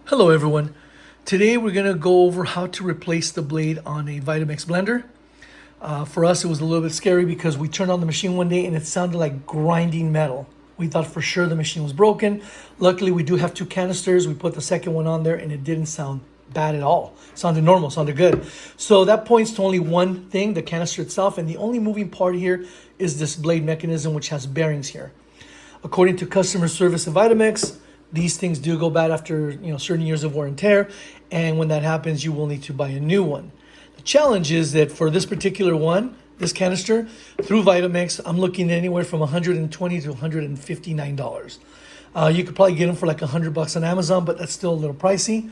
Hello everyone. Today we're going to go over how to replace the blade on a Vitamix blender. For us it was a little bit scary because we turned on the machine one day and it sounded like grinding metal. We thought for sure the machine was broken. Luckily we do have two canisters. We put the second one on there and it didn't sound bad at all. It sounded normal, sounded good. So that points to only one thing, the canister itself, and the only moving part here is this blade mechanism which has bearings here. According to customer service at Vitamix, these things do go bad after certain years of wear and tear, and when that happens, you will need to buy a new one. The challenge is that for this particular one, this canister, through Vitamix, I'm looking at anywhere from $120 to $159. You could probably get them for like $100 on Amazon, but that's still a little pricey.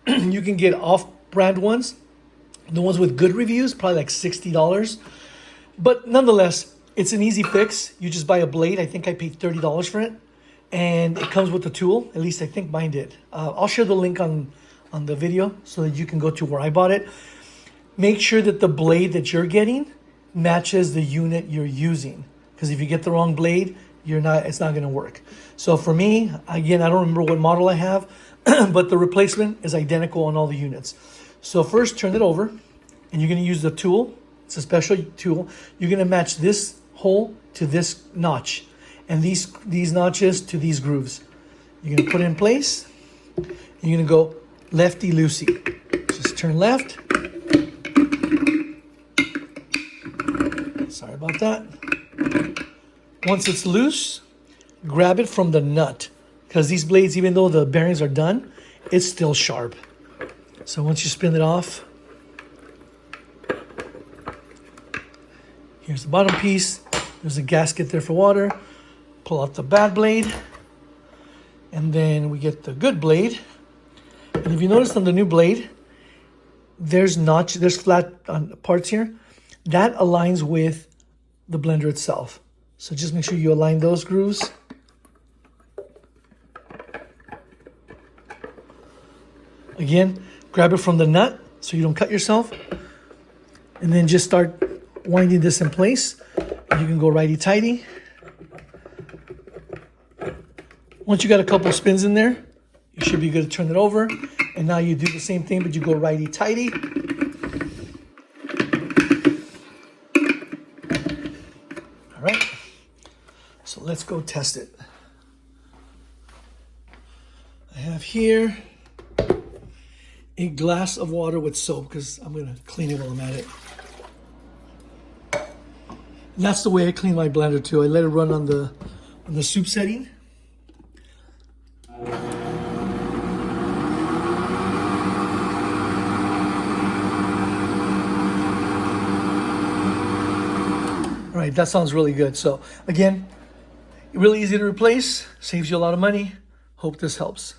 You can get off-brand ones, the ones with good reviews, probably like $60. But nonetheless, it's an easy fix. You just buy a blade. I think I paid $30 for it. And it comes with a tool. At least I think mine did. I'll share the link on the video so that you can go to where I bought it. Make sure that the blade that you're getting matches the unit you're using. Because if you get the wrong blade, it's not going to work. So for me, again, I don't remember what model I have, but the replacement is identical on all the units. So first turn it over and you're going to use the tool. It's a special tool. You're going to match this hole to this notch, and these notches to these grooves. You're gonna put it in place. You're gonna go lefty-loosey. Just turn left. Sorry about that. Once it's loose, grab it from the nut, because these blades, even though the bearings are done, it's still sharp. So once you spin it off, here's the bottom piece. There's a gasket there for water. Pull out the bad blade, and then we get the good blade. And if you notice on the new blade, there's flat parts here. That aligns with the blender itself. So just make sure you align those grooves. Again, grab it from the nut so you don't cut yourself. And then just start winding this in place. You can go righty-tighty. Once you got a couple spins in there, you should be good to turn it over. And now you do the same thing, but you go righty-tighty. All right, so let's go test it. I have here a glass of water with soap because I'm gonna clean it while I'm at it. And that's the way I clean my blender too. I let it run on the soup setting. All right, that sounds really good. So again, really easy to replace, saves you a lot of money. Hope this helps.